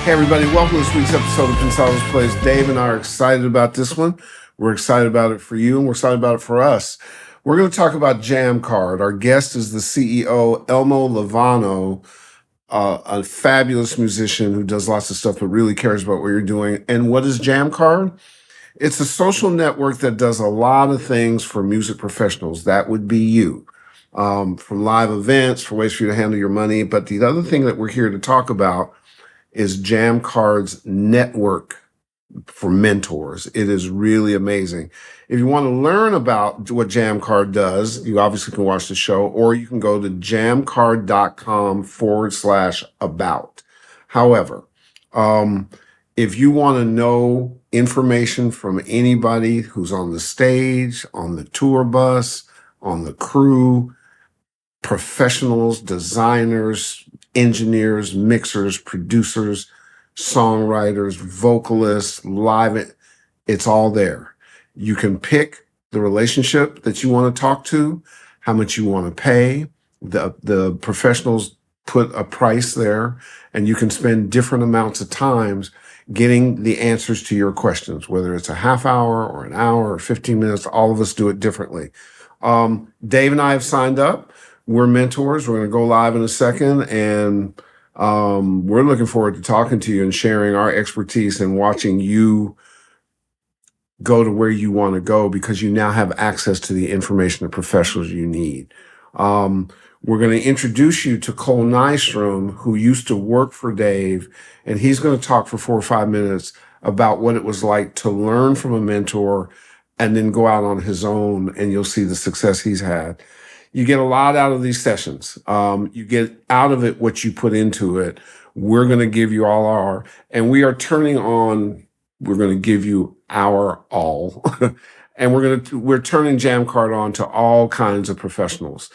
Hey everybody, welcome to this week's episode of Pensado's Place. Dave and I are excited about this one. We're excited about it for you, and we're excited about it for us. We're going to talk about Jammcard. Our guest is the CEO, Elmo Lovano, a fabulous musician who does lots of stuff but really cares about what you're doing. And what is Jammcard? It's a social network that does a lot of things for music professionals. That would be you. From live events, for ways for you to handle your money. But the other thing that we're here to talk about is Jammcard's network for mentors. It is really amazing. If you want to learn about what Jammcard does, you obviously can watch the show, or you can go to jammcard.com/about. However, if you want to know information from anybody who's on the stage, on the tour bus, on the crew, professionals, designers, engineers, mixers, producers, songwriters, vocalists, live, it's all there. You can pick the relationship that you want to talk to, how much you want to pay. The professionals put a price there, and you can spend different amounts of times getting the answers to your questions, whether it's a half hour or an hour or 15 minutes. All of us do it differently. Dave and I have signed up. We're mentors. We're going to go live in a second, and we're looking forward to talking to you and sharing our expertise and watching you go to where you want to go, because you now have access to the information and professionals you need. We're going to introduce you to Cole Nystrom, who used to work for Dave, and he's going to talk for 4 or 5 minutes about what it was like to learn from a mentor and then go out on his own, and you'll see the success he's had. You get a lot out of these sessions. You get out of it what you put into it. We're going to give you all our, and we are turning on, we're going to give you our all. And we're turning Jammcard on to all kinds of professionals.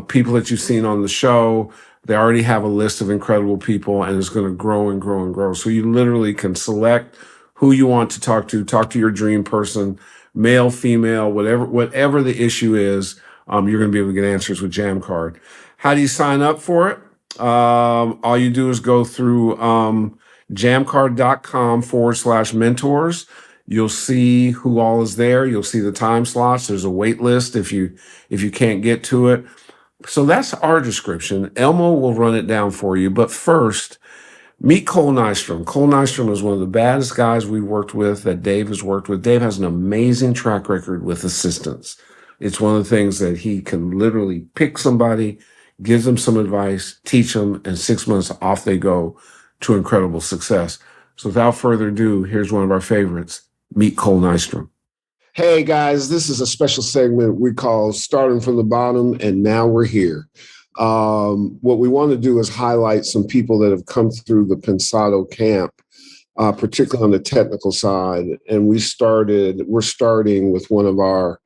People that you've seen on the show, they already have a list of incredible people, and it's going to grow and grow and grow. So you literally can select who you want to talk to your dream person, male, female, whatever the issue is. You're going to be able to get answers with Jammcard. How do you sign up for it? All you do is go through jammcard.com/mentors. You'll see who all is there. You'll see the time slots. There's a wait list if you can't get to it. So that's our description. Elmo will run it down for you. But first, meet Cole Nystrom. Cole Nystrom is one of the baddest guys we worked with, that Dave has worked with. Dave has an amazing track record with assistants. It's one of the things that he can literally pick somebody, gives them some advice, teach them, and 6 months off they go to incredible success. So without further ado, here's one of our favorites. Meet Cole Nystrom. Hey guys, this is a special segment we call Starting from the Bottom, and now we're here. What we want to do is highlight some people that have come through the Pensado camp, particularly on the technical side. And we're starting with one of our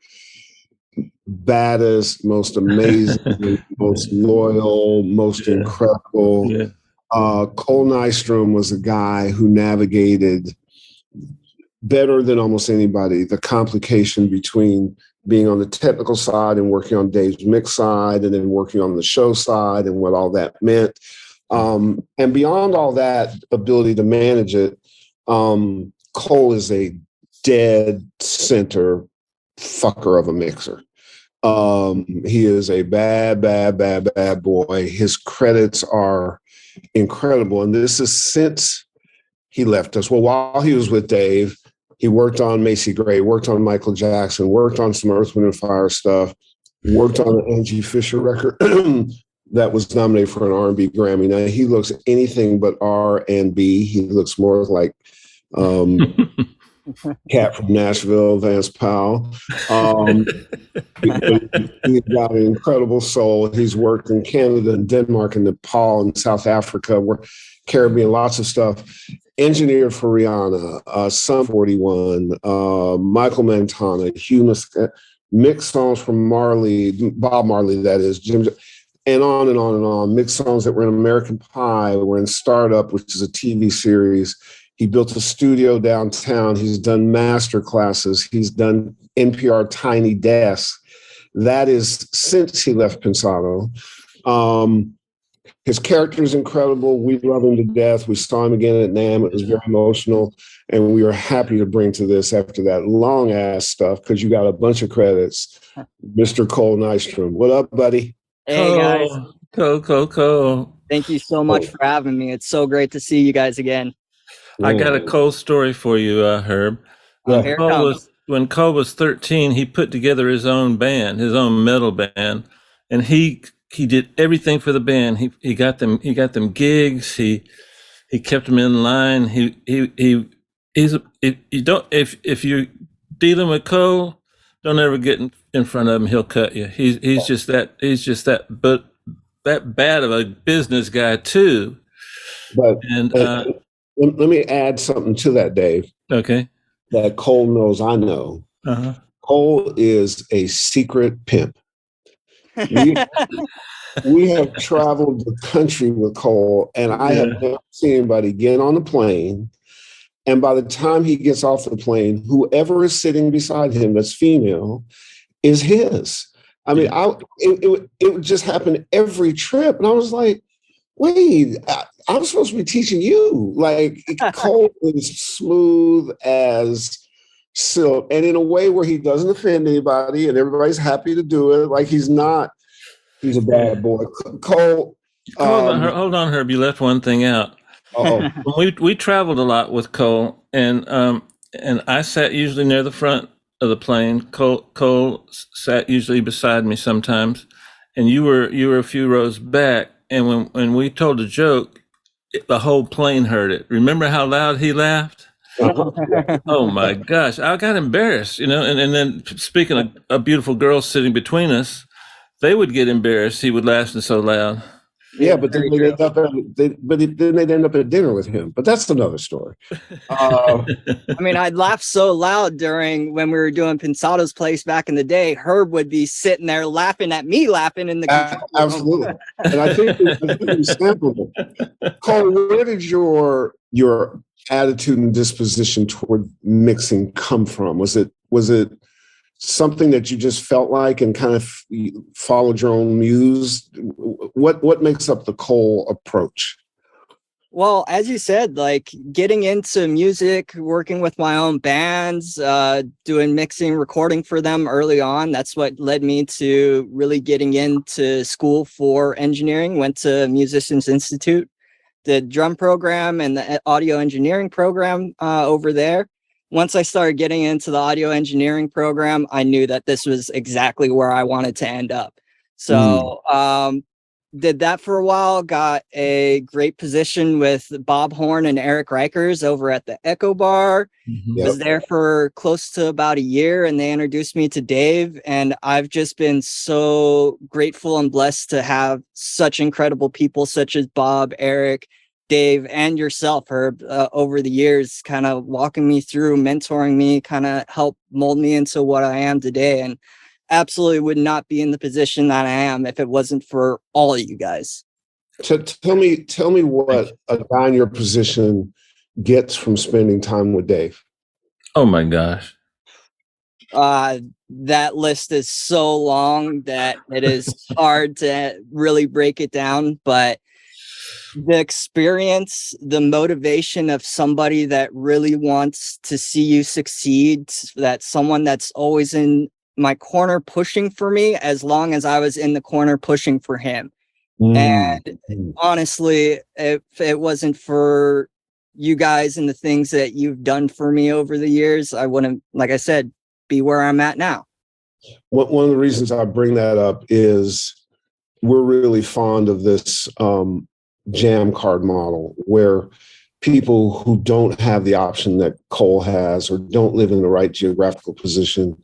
baddest, most amazing, most loyal, most incredible. Yeah. Cole Nystrom was a guy who navigated better than almost anybody the complication between being on the technical side and working on Dave's mix side, and then working on the show side, and what all that meant. And beyond all that ability to manage it, Cole is a dead center fucker of a mixer. He is a bad boy. His credits are incredible. And this is since he left us. Well, while he was with Dave, he worked on Macy Gray, worked on Michael Jackson, worked on some Earth, Wind & Fire stuff, worked on an Angie Fisher record that was nominated for an R&B Grammy. Now, he looks anything but R&B. He looks more like Cat from Nashville, Vance Powell. He's got an incredible soul. He's worked in Canada and Denmark and Nepal and South Africa, Caribbean, lots of stuff. Engineered for Rihanna, Sum 41, Michael Montana, Hugh, mixed songs from Bob Marley, that is, Jim, and on and on and on. Mixed songs that were in American Pie, were in Startup, which is a TV series. He built a studio downtown. He's done master classes. He's done NPR Tiny Desk. That is since he left Pensado. his character is incredible. We love him to death. We saw him again at NAMM. It was very emotional. And we were happy to bring to this after that long ass stuff, because you got a bunch of credits. Mr. Cole Nystrom. What up, buddy? Hey guys. Cole. Thank you so much for having me. It's so great to see you guys again. I got a Cole story for you, Herb. Here it comes. When Cole was 13, he put together his own band, his own metal band, and he did everything for the band. He got them gigs. He kept them in line. He's if you're dealing with Cole, don't ever get in front of him. He'll cut you. He's just that but that bad of a business guy too. But let me add something to that, Dave. Okay. That Cole knows I know. Uh-huh. Cole is a secret pimp. We have traveled the country with Cole, and I have never seen anybody get on the plane. And by the time he gets off the plane, whoever is sitting beside him that's female is his. I mean, it would just happen every trip. And I was like, wait, I'm supposed to be teaching you. Like, Cole is smooth as silk, and in a way where he doesn't offend anybody and everybody's happy to do it. Like, he's a bad boy. Cole. Hold on, Herb. You left one thing out. We traveled a lot with Cole, and I sat usually near the front of the plane. Cole sat usually beside me sometimes, and you were a few rows back. And when we told a joke, the whole plane heard it. Remember how loud he laughed? Oh my gosh, I got embarrassed, and then speaking of beautiful girls sitting between us, they would get embarrassed. He would laugh so loud. Yeah, but then they'd end up at dinner with him. But that's another story. I mean, I'd laugh so loud when we were doing Pensado's place back in the day. Herb would be sitting there laughing at me laughing in the absolutely. And I think it's samplable. Cole, where did your attitude and disposition toward mixing come from? Was it something that you just felt like and kind of followed your own muse? What makes up the Cole approach? Well, as you said, like getting into music, working with my own bands, doing mixing, recording for them early on. That's what led me to really getting into school for engineering. Went to Musicians Institute, the drum program and the audio engineering program over there. Once I started getting into the audio engineering program, I knew that this was exactly where I wanted to end up. So did that for a while, got a great position with Bob Horn and Eric Reichers over at the Echo Bar. Was there for close to about a year, and they introduced me to Dave. And I've just been so grateful and blessed to have such incredible people such as Bob, Eric, Dave, and yourself, Herb, over the years, kind of walking me through, mentoring me, kind of help mold me into what I am today. And absolutely would not be in the position that I am if it wasn't for all of you guys. Tell me what a guy in your position gets from spending time with Dave. Oh my gosh. That list is so long that it is hard to really break it down, but the experience, the motivation of somebody that really wants to see you succeed, that someone that's always in my corner pushing for me as long as I was in the corner pushing for him. And honestly, if it wasn't for you guys and the things that you've done for me over the years, I wouldn't, like I said, be where I'm at now. One of the reasons I bring that up is we're really fond of this Jammcard model, where people who don't have the option that Cole has or don't live in the right geographical position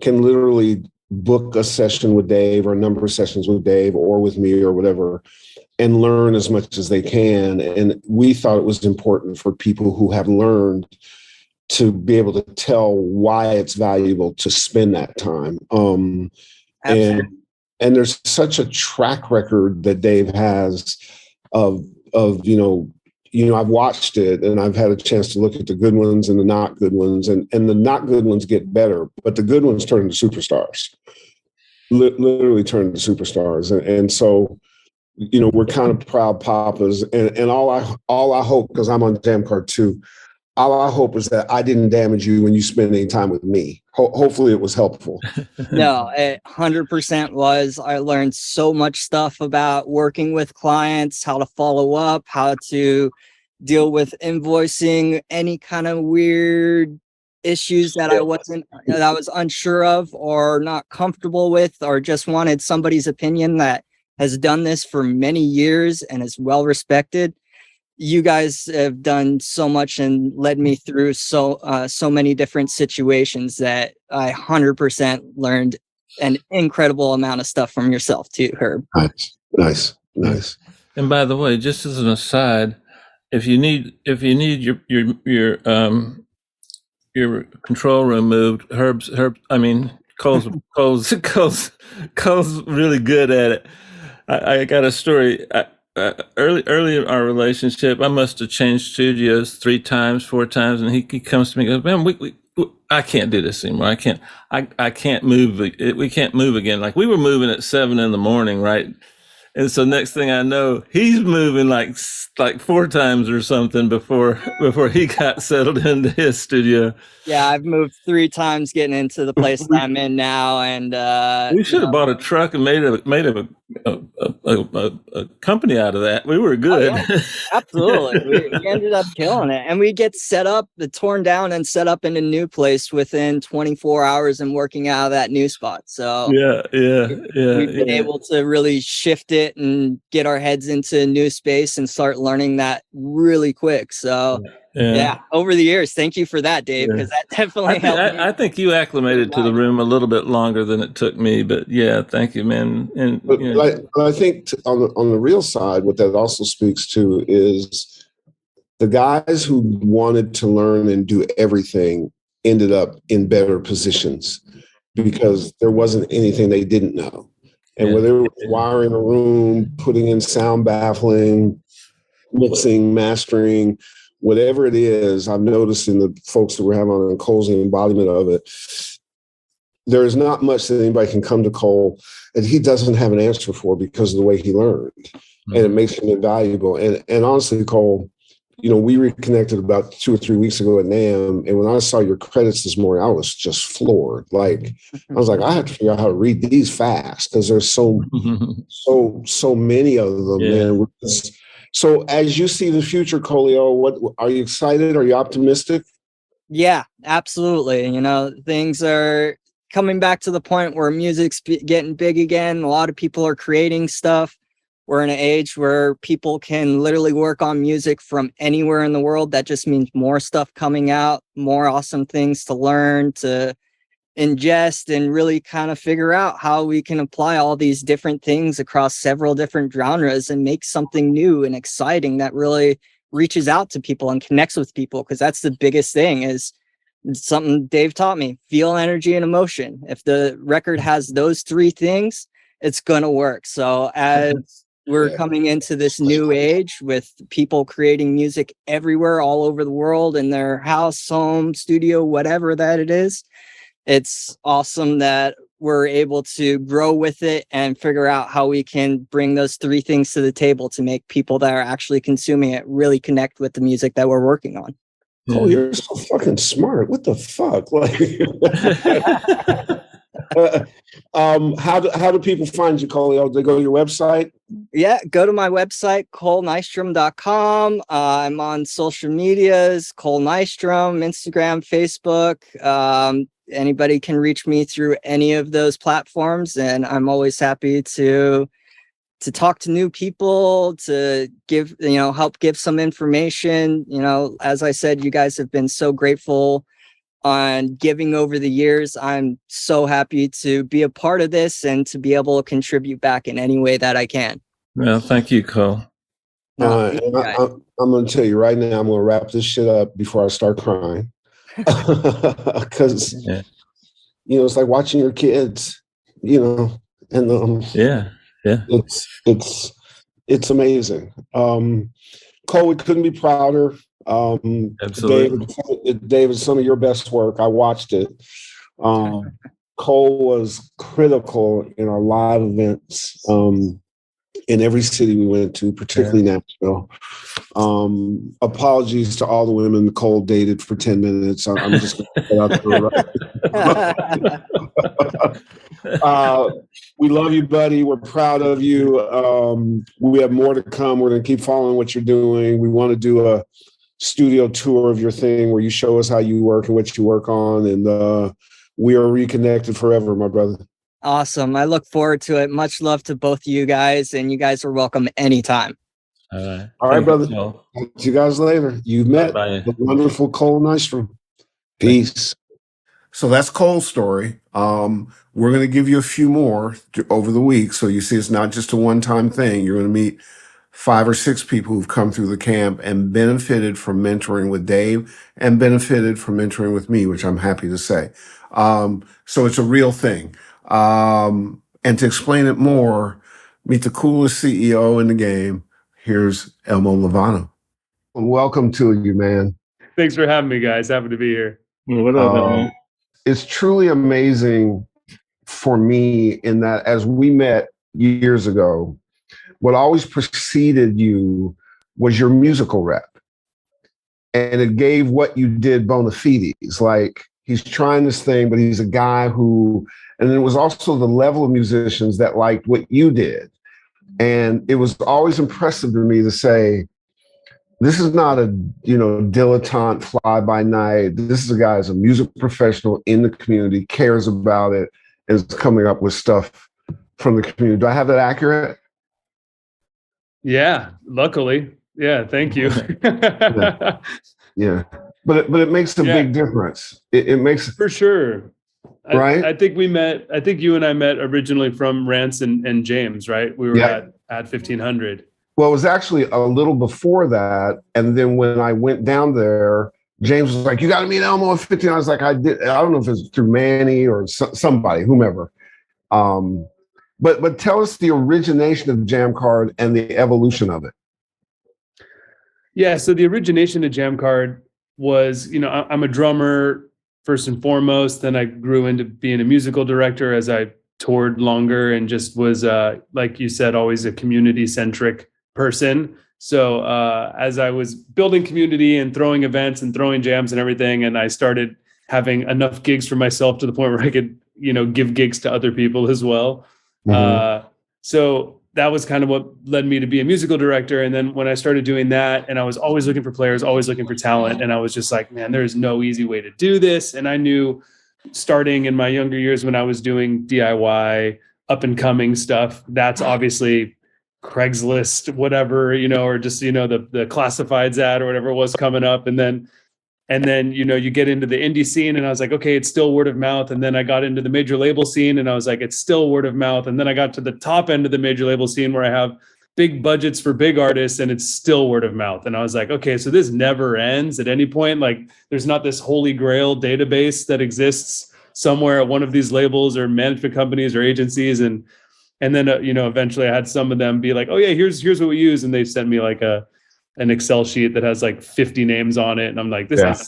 can literally book a session with Dave or a number of sessions with Dave or with me or whatever, and learn as much as they can. And we thought it was important for people who have learned to be able to tell why it's valuable to spend that time. And there's such a track record that Dave has of I've watched it and I've had a chance to look at the good ones and the not good ones, and the not good ones get better, but the good ones turn into superstars, literally turn into superstars. And so we're kind of proud papas, and all I hope, because I'm on Jammcard too, all I hope is that I didn't damage you when you spend any time with me. Hopefully it was helpful. No, it 100% was. I learned so much stuff about working with clients, how to follow up, how to deal with invoicing, any kind of weird issues that I was unsure of or not comfortable with, or just wanted somebody's opinion that has done this for many years and is well respected. You guys have done so much and led me through so many different situations that I 100% learned an incredible amount of stuff from yourself too, Herb. Nice. And by the way, just as an aside, if you need your control room moved, Cole's really good at it. I got a story. Early in our relationship, I must have changed studios 3 times, 4 times, and he comes to me and goes, "Man, I can't do this anymore. I can't move. We can't move again." Like, we were moving at 7 a.m, right? And so next thing I know, he's moving like 4 times or something before he got settled into his studio. Yeah, I've moved 3 times getting into the place that I'm in now, and we should have bought a truck and made a company out of that. We were good. Oh, yeah. Absolutely. We ended up killing it, and we get set up, torn down and set up in a new place within 24 hours and working out of that new spot. So we've been able to really shift it and get our heads into a new space and start learning that really quick. So yeah, over the years, thank you for that, Dave, because that definitely helped. I think you acclimated to the room a little bit longer than it took me, but yeah, thank you, man. And but I think on the real side, what that also speaks to is the guys who wanted to learn and do everything ended up in better positions because there wasn't anything they didn't know. And whether it was wiring a room, putting in sound baffling, mixing, mastering, whatever it is, I've noticed in the folks that we're having on Cole's the embodiment of it, there is not much that anybody can come to Cole and he doesn't have an answer for because of the way he learned. Mm-hmm. And it makes him invaluable. And honestly, Cole, we reconnected about 2 or 3 weeks ago at NAMM. And when I saw your credits this morning, I was just floored. Like, I was like, I have to figure out how to read these fast because there's so many of them. Man. So as you see the future, Colio, what are you excited? Are you optimistic? Yeah, absolutely. Things are coming back to the point where music's getting big again. A lot of people are creating stuff. We're in an age where people can literally work on music from anywhere in the world. That just means more stuff coming out, more awesome things to learn, to ingest, and really kind of figure out how we can apply all these different things across several different genres and make something new and exciting that really reaches out to people and connects with people. Because that's the biggest thing, is something Dave taught me: feel, energy, and emotion. If the record has those 3 things, it's gonna work. So as we're coming into this new age with people creating music everywhere, all over the world, in their house, home, studio, whatever that it is, it's awesome that we're able to grow with it and figure out how we can bring those 3 things to the table to make people that are actually consuming it really connect with the music that we're working on. Oh, you're so fucking smart. What the fuck? How do people find you, Cole? They go to your website? Yeah, go to my website, colenystrom.com. I'm on social medias, Cole Nystrom, Instagram, Facebook. Anybody can reach me through any of those platforms, and I'm always happy to talk to new people, to give, help give some information. As I said, you guys have been so grateful on giving over the years. I'm so happy to be a part of this and to be able to contribute back in any way that I can. Well, thank you, Cole. I'm going to tell you right now, I'm going to wrap this shit up before I start crying. Because, it's like watching your kids, and it's amazing. Cole, we couldn't be prouder. Absolutely. David, some of your best work. I watched it. Cole was critical in our live events. in every city we went to, particularly Nashville. Apologies to all the women Nicole dated for 10 minutes. I'm just going to put out there. We love you, buddy. We're proud of you. We have more to come. We're going to keep following what you're doing. We want to do a studio tour of your thing where you show us how you work and what you work on. And we are reconnected forever, my brother. Awesome. I look forward to it. Much love to both of you guys, and you guys are welcome anytime. All right, brother. See you guys later. You met the wonderful Cole Nystrom. Peace. So that's Cole's story. We're going to give you a few more over the week. So you see, it's not just a one-time thing. You're going to meet 5 or 6 people who've come through the camp and benefited from mentoring with Dave and benefited from mentoring with me, which I'm happy to say. So it's a real thing. And to explain it more, meet the coolest CEO in the game. Here's Elmo Lovano. Welcome to you, man. Thanks for having me, guys. Happy to be here. What up, man? It's truly amazing for me in that as we met years ago, what always preceded you was your musical rep. And it gave what you did bona fides. Like, he's trying this thing, but he's a guy who, and it was also the level of musicians that liked what you did. And it was always impressive to me to say, this is not a, dilettante fly by night. This is a guy who's a music professional in the community, cares about it, and is coming up with stuff from the community. Do I have that accurate? Yeah, luckily. Yeah, thank you. Yeah. But it makes a big difference. It makes for sure. Right. I think you and I met originally from Rance and James, right? We were at 1500. Well, it was actually a little before that. And then when I went down there, James was like, you got to meet Elmo at 15. I was like, I don't know if it's through Manny or somebody, whomever. But tell us the origination of Jammcard and the evolution of it. Yeah. So the origination of Jammcard was, I'm a drummer first and foremost. Then I grew into being a musical director as I toured longer and just was, like you said, always a community-centric person. So as I was building community and throwing events and throwing jams and everything, and I started having enough gigs for myself to the point where I could, give gigs to other people as well. Mm-hmm. So that was kind of what led me to be a musical director. And then when I started doing that, and I was always looking for players, always looking for talent, and I was just like, man, there's no easy way to do this. And I knew starting in my younger years when I was doing DIY, up and coming stuff, that's obviously Craigslist, whatever, or just, the classifieds ad or whatever was coming up. And then, you get into the indie scene and I was like, okay, it's still word of mouth. And then I got into the major label scene and I was like, it's still word of mouth. And then I got to the top end of the major label scene where I have big budgets for big artists and it's still word of mouth. And I was like, okay, so this never ends at any point. Like, there's not this holy grail database that exists somewhere at one of these labels or management companies or agencies. And then, eventually I had some of them be like, oh yeah, here's what we use. And they sent me like an Excel sheet that has like 50 names on it. And I'm like, there's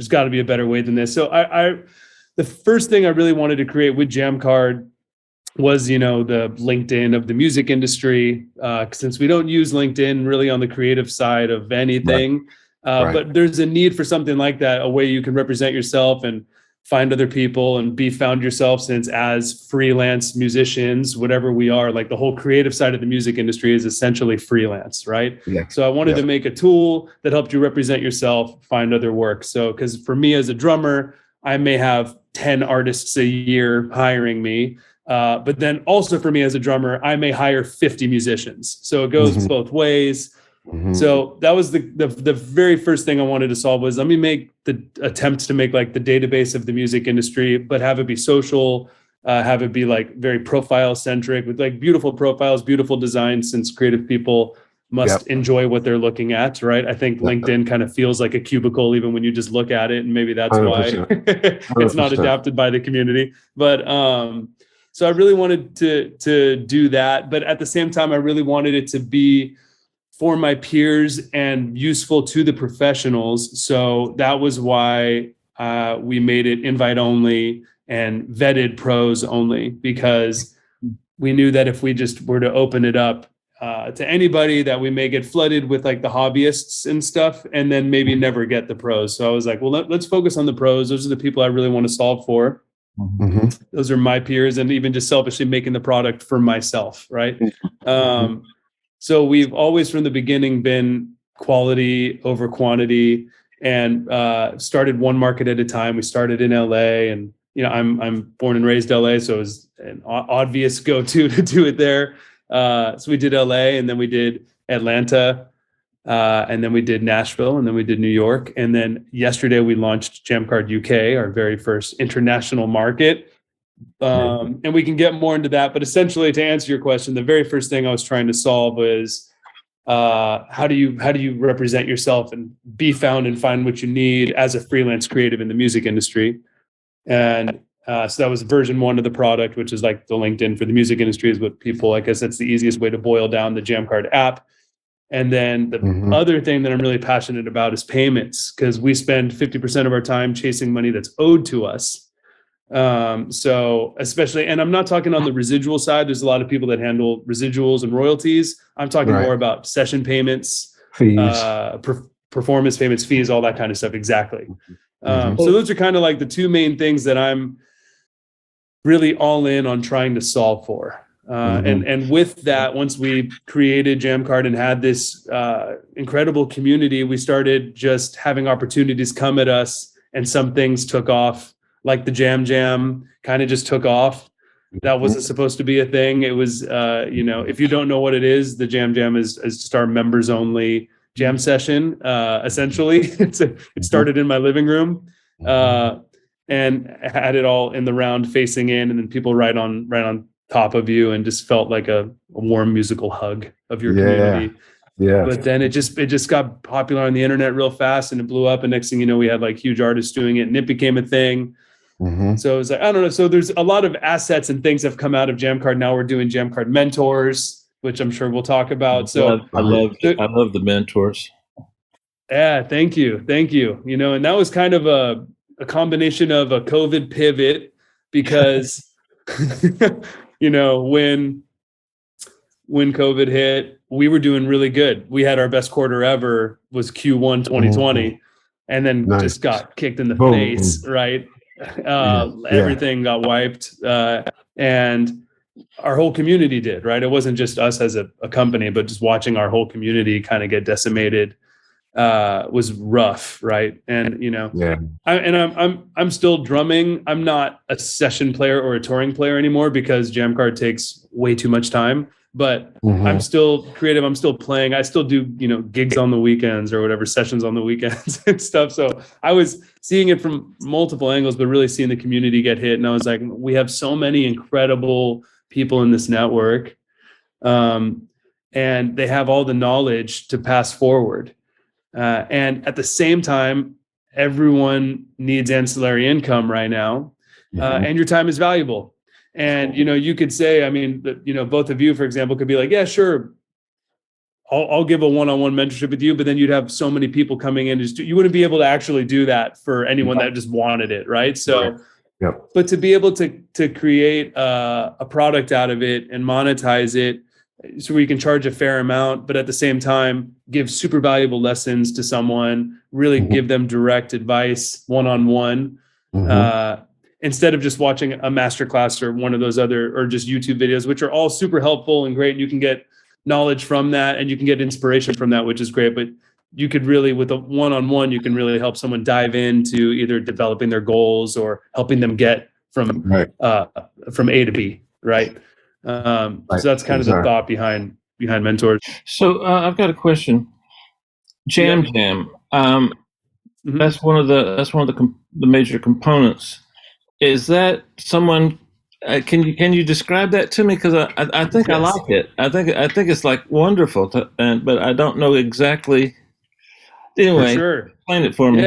got to be a better way than this. So the first thing I really wanted to create with Jammcard was, the LinkedIn of the music industry, since we don't use LinkedIn really on the creative side of anything. Right. But there's a need for something like that, a way you can represent yourself and find other people and be found yourself, since as freelance musicians, whatever we are, like the whole creative side of the music industry is essentially freelance, right? Yeah. So I wanted to make a tool that helped you represent yourself, find other work. So, because for me as a drummer, I may have 10 artists a year hiring me. But then also for me as a drummer, I may hire 50 musicians. So it goes both ways. Mm-hmm. So that was the very first thing I wanted to solve was, let me make the attempt to make like the database of the music industry, but have it be social, have it be like very profile centric with like beautiful profiles, beautiful designs, since creative people must enjoy what they're looking at, right? I think LinkedIn kind of feels like a cubicle even when you just look at it, and maybe that's 100%. Why it's not adapted by the community. But so I really wanted to do that, but at the same time, I really wanted it to be for my peers and useful to the professionals. So that was why we made it invite only and vetted pros only, because we knew that if we just were to open it up, to anybody that we may get flooded with like the hobbyists and stuff, and then maybe never get the pros. So I was like, well, let's focus on the pros. Those are the people I really want to solve for. Mm-hmm. Those are my peers, and even just selfishly making the product for myself, right? So we've always from the beginning been quality over quantity, and started one market at a time. We started in LA, and I'm born and raised LA, so it was an obvious go-to to do it there. So we did LA, and then we did Atlanta, and then we did Nashville, and then we did New York. And then yesterday we launched Jammcard UK, our very first international market. And we can get more into that. But essentially, to answer your question, the very first thing I was trying to solve was how do you represent yourself and be found and find what you need as a freelance creative in the music industry. And so that was version 1 of the product, which is like the LinkedIn for the music industry, is what people, I guess that's the easiest way to boil down the Jammcard app. And then the other thing that I'm really passionate about is payments, because we spend 50% of our time chasing money that's owed to us. So especially, and I'm not talking on the residual side. There's a lot of people that handle residuals and royalties. I'm talking more about session payments, fees, performance payments, fees, all that kind of stuff. Exactly. So those are kind of like the two main things that I'm really all in on trying to solve for. And with that, once we created Jammcard and had this incredible community, we started just having opportunities come at us, and some things took off, like the Jam kind of just took off. That wasn't supposed to be a thing. It was, if you don't know what it is, the Jam is just our members only jam session. Essentially, it started in my living room. And had it all in the round facing in, and then people right on top of you, and just felt like a warm musical hug of your community. Yeah. But then it just got popular on the internet real fast, and it blew up. And next thing you know, we had like huge artists doing it, and it became a thing. So it was like, I don't know. So there's a lot of assets and things have come out of Jammcard. Now we're doing Jammcard mentors, which I'm sure we'll talk about. So I love the mentors. Yeah, thank you. And that was kind of a combination of a COVID pivot, because when COVID hit, we were doing really good. We had our best quarter ever, was Q1 2020, and then just got kicked in the face, right? Everything got wiped, and our whole community did, right? It wasn't just us as a company, but just watching our whole community kind of get decimated was rough, right? And I'm still drumming. I'm not a session player or a touring player anymore, because Jammcard takes way too much time. But I'm still creative. I'm still playing. I still do gigs on the weekends or whatever, sessions on the weekends and stuff. So I was seeing it from multiple angles, but really seeing the community get hit. And I was like, we have so many incredible people in this network, and they have all the knowledge to pass forward. And at the same time, everyone needs ancillary income right now, and your time is valuable. And, you could say, I mean, both of you, for example, could be like, yeah, sure, I'll give a one-on-one mentorship with you, but then you'd have so many people coming in. You wouldn't be able to actually do that for anyone that just wanted it, right? So, but to be able to create a product out of it and monetize it, so where you can charge a fair amount, but at the same time, give super valuable lessons to someone, really give them direct advice one-on-one, instead of just watching a masterclass or one of those other, or just YouTube videos, which are all super helpful and great. You can get knowledge from that, and you can get inspiration from that, which is great. But you could really, with a one-on-one, you can really help someone dive into either developing their goals or helping them get from A to B, right? So that's kind of the thought behind mentors. So I've got a question. Jam, that's one of the major components. Is that someone? Can you describe that to me? Because I think I like it. I think it's like wonderful, but I don't know exactly. Anyway, for sure. Explain it for me.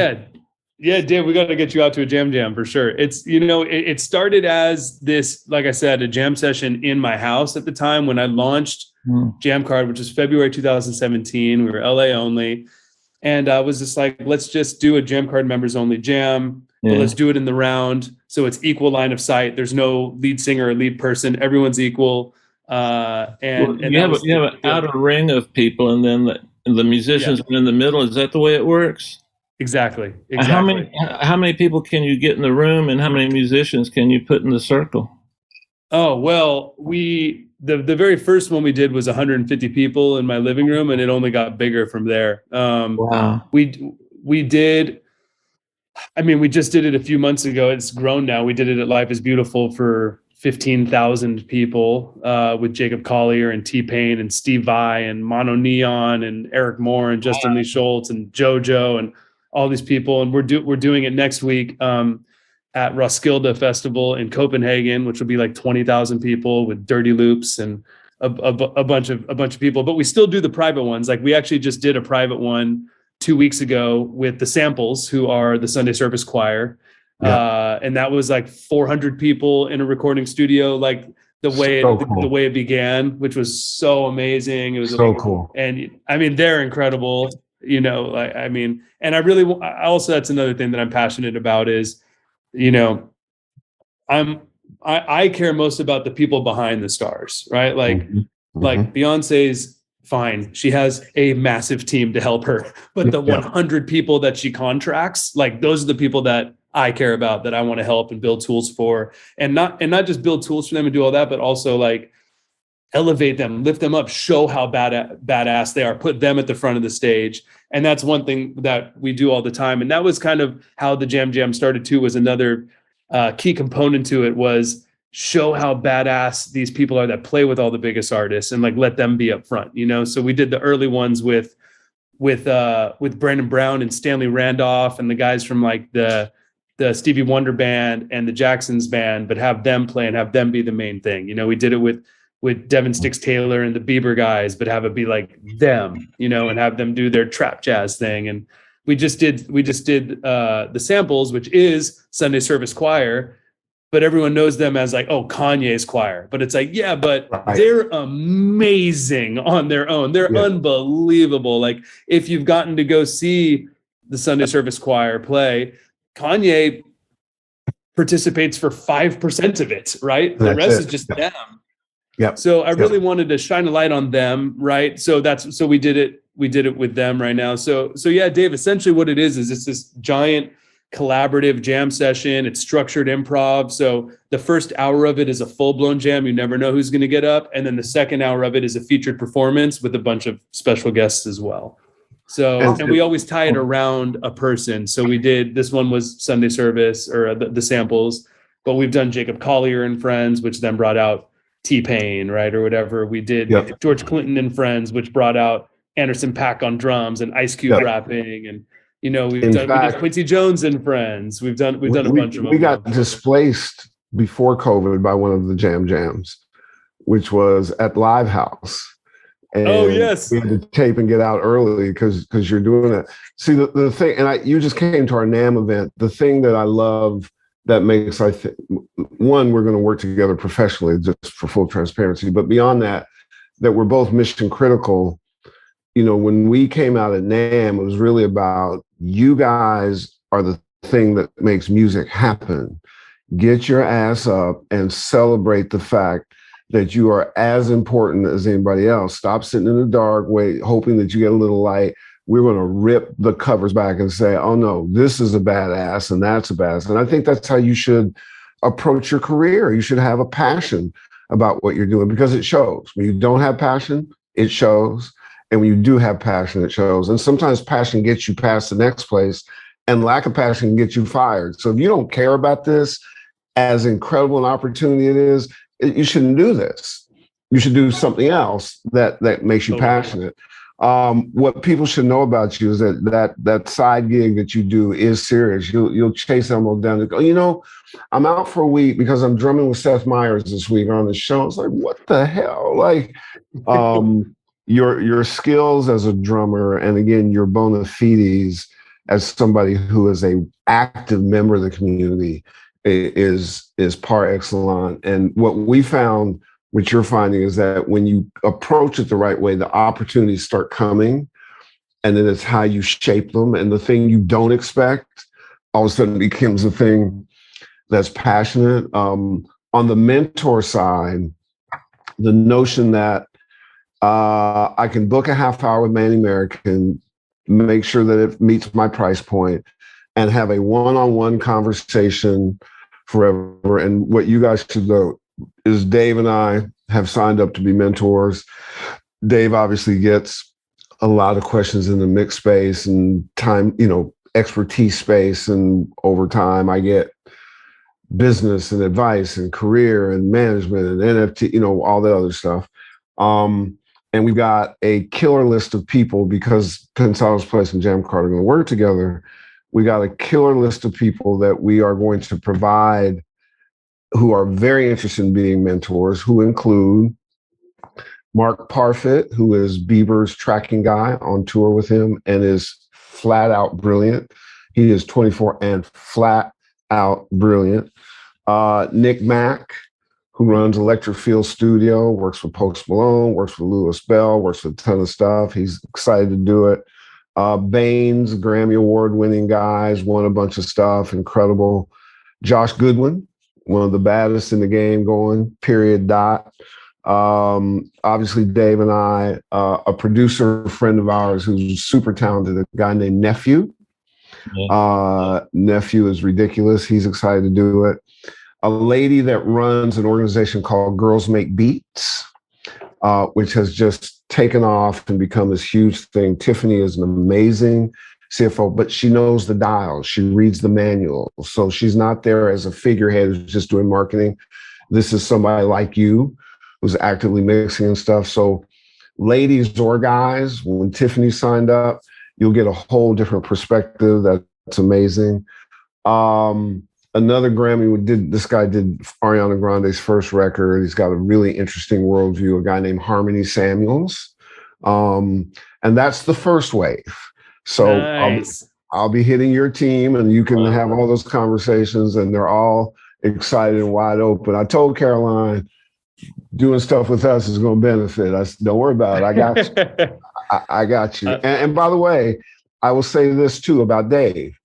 Yeah, Dave, we got to get you out to a jam for sure. It's it started as this, like I said, a jam session in my house at the time when I launched Jammcard, which was February 2017. We were LA only, and I was just like, let's just do a Jammcard members only jam. But let's do it in the round, so it's equal line of sight. There's no lead singer or lead person. Everyone's equal. You have an outer ring of people, and then the musicians are in the middle. Is that the way it works? Exactly. How many people can you get in the room, and how many musicians can you put in the circle? Oh, well, the very first one we did was 150 people in my living room, and it only got bigger from there. Wow. We did. I mean, we just did it a few months ago. It's grown now. We did it at Life is Beautiful for 15,000 people with Jacob Collier and T-Pain and Steve Vai and Mono Neon and Eric Moore and Justin Lee Schultz and JoJo and all these people. And we're doing it next week at Roskilde Festival in Copenhagen, which will be like 20,000 people with Dirty Loops and a bunch of people. But we still do the private ones. Like we actually just did a private one 2 weeks ago with the Samples, who are the Sunday Service Choir. And that was like 400 people in a recording studio, like the way it began, which was so amazing. It was so cool. And I mean, they're incredible, you know, I mean, and I also, that's another thing that I'm passionate about is, you know, I care most about the people behind the stars, right? Like, like Beyonce's fine. She has a massive team to help her, but the 100 people that she contracts, like those are the people that I care about, that I want to help and build tools for, and not just build tools for them and do all that, but also like elevate them, lift them up, show how badass they are, put them at the front of the stage. And that's one thing that we do all the time. And that was kind of how the Jam started too, was another key component to it, was show how badass these people are that play with all the biggest artists and like let them be up front, you know? So we did the early ones with Brandon Brown and Stanley Randolph and the guys from like the Stevie Wonder band and the Jacksons band, but have them play and have them be the main thing. You know, we did it with Devin Sticks Taylor and the Bieber guys, but have it be like them, you know, and have them do their trap jazz thing. And we just did the Samples, which is Sunday Service Choir, but everyone knows them as like, oh, Kanye's choir. But it's like, yeah, but they're amazing on their own. They're unbelievable. Like if you've gotten to go see the Sunday Service Choir play, Kanye participates for 5% of it, right? The rest is just them. Yep. So I really wanted to shine a light on them, right? So we did it with them right now. So yeah, Dave, essentially what it is it's this giant collaborative jam session. It's structured improv. So the first hour of it is a full-blown jam. You never know who's going to get up. And then the second hour of it is a featured performance with a bunch of special guests as well. So, and we always tie it around a person. So we did, this one was Sunday Service or the Samples, but we've done Jacob Collier and Friends, which then brought out T-Pain, right? Or whatever. We did George Clinton and Friends, which brought out Anderson .Paak on drums and Ice Cube rapping. And, you know, we did Quincy Jones and Friends. We've done a bunch of them. We got displaced before COVID by one of the jams, which was at Live House. And we had to tape and get out early because you're doing that. See, the thing, and you just came to our NAMM event. The thing that I love that makes, one, we're going to work together professionally, just for full transparency. But beyond that we're both mission critical. You know, when we came out at NAMM, it was really about, you guys are the thing that makes music happen. Get your ass up and celebrate the fact that you are as important as anybody else. Stop sitting in the dark, hoping that you get a little light. We're going to rip the covers back and say, oh no, this is a badass and that's a badass. And I think that's how you should approach your career. You should have a passion about what you're doing, because it shows. When you don't have passion, it shows. And when you do have passion, it shows. And sometimes passion gets you past the next place, and lack of passion can get you fired. So if you don't care about this, as incredible an opportunity it is, you shouldn't do this. You should do something else that makes you passionate. What people should know about you is that side gig that you do is serious. You'll chase Elmo down and go, you know, I'm out for a week because I'm drumming with Seth Meyers this week on the show. It's like, what the hell? Like, your skills as a drummer, and again, your bona fides as somebody who is a active member of the community is par excellence. And what we found, what you're finding, is that when you approach it the right way, the opportunities start coming, and then it's how you shape them. And the thing you don't expect all of a sudden becomes a thing that's passionate. On the mentor side, the notion that I can book a half hour with Manny American, make sure that it meets my price point, and have a one-on-one conversation forever. And what you guys should know is Dave and I have signed up to be mentors. Dave obviously gets a lot of questions in the mix space and time, expertise space. And over time, I get business and advice and career and management and NFT, all that other stuff. And we've got a killer list of people because Pensado's Place and Jammcard are going to work together. We got a killer list of people that we are going to provide who are very interested in being mentors, who include Mark Parfit, who is Bieber's tracking guy on tour with him and is flat out brilliant. He is 24 and flat out brilliant. Nick Mack, who runs Electric Field Studio, works with Post Malone, works with Louis Bell, works with a ton of stuff. He's excited to do it. Baines, Grammy Award-winning guys, won a bunch of stuff, incredible. Josh Goodwin, one of the baddest in the game going, period, dot. Obviously, Dave and I, a producer friend of ours who's super talented, a guy named Nephew. Nephew is ridiculous. He's excited to do it. A lady that runs an organization called Girls Make Beats, which has just taken off and become this huge thing. Tiffany is an amazing CFO, but she knows the dials. She reads the manual. So she's not there as a figurehead who's just doing marketing. This is somebody like you who's actively mixing and stuff. So ladies or guys, when Tiffany signed up, you'll get a whole different perspective. That's amazing. Another Grammy this guy did Ariana Grande's first record. He's got a really interesting worldview, a guy named Harmony Samuels. And that's the first wave. So nice. I'll be hitting your team and you can have all those conversations and they're all excited and wide open. I told Caroline doing stuff with us is going to benefit. I said, don't worry about it. I got you. I got you. And by the way, I will say this too about Dave.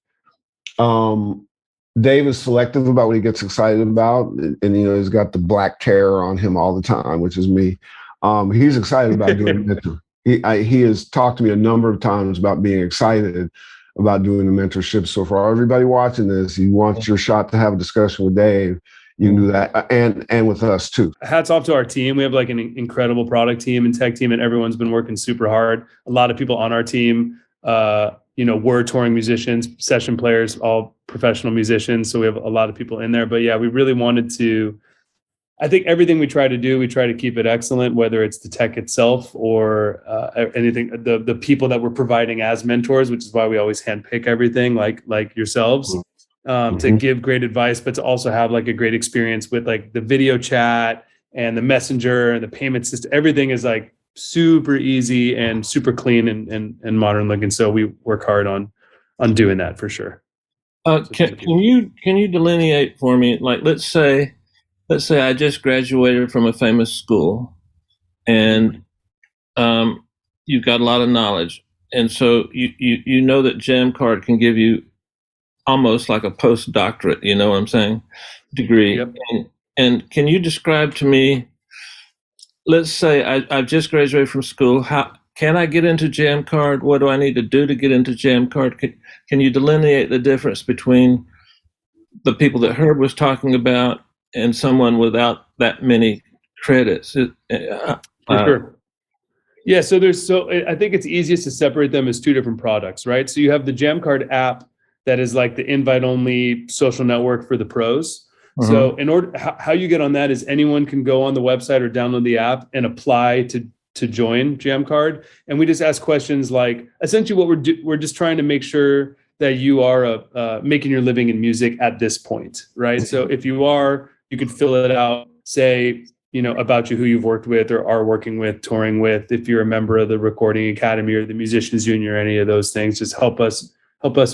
Dave is selective about what he gets excited about. And he's got the black terror on him all the time, which is me. He's excited about doing mentor. He has talked to me a number of times about being excited about doing the mentorship. So for everybody watching this, you want your shot to have a discussion with Dave, you can do that. And with us too. Hats off to our team. We have like an incredible product team and tech team, and everyone's been working super hard. A lot of people on our team, we're touring musicians, session players, all professional musicians. So we have a lot of people in there. But yeah, we really wanted to, I think everything we try to do, we try to keep it excellent, whether it's the tech itself or anything, the people that we're providing as mentors, which is why we always handpick everything like yourselves, to give great advice, but to also have like a great experience with like the video chat and the messenger and the payment system. Everything is like super easy and super clean and modern looking. So we work hard on doing that for sure. Can you delineate for me, like, let's say I just graduated from a famous school and you've got a lot of knowledge. And so you know that Jammcard can give you almost like a postdoctorate, you know what I'm saying, degree. Yep. And can you describe to me, let's say I've just graduated from school, how can I get into Jammcard? What do I need to do to get into Jammcard? Can you delineate the difference between the people that Herb was talking about and someone without that many credits? For sure. Yeah, so I think it's easiest to separate them as two different products, right? So you have the Jammcard app that is like the invite-only social network for the pros. So how you get on that is anyone can go on the website or download the app and apply to join Jammcard. And we just ask questions like, essentially what we're just trying to make sure that you are making your living in music at this point, right? So if you are, you could fill it out, say, about you, who you've worked with or are working with, touring with. If you're a member of the Recording Academy or the Musicians Union or any of those things, just help us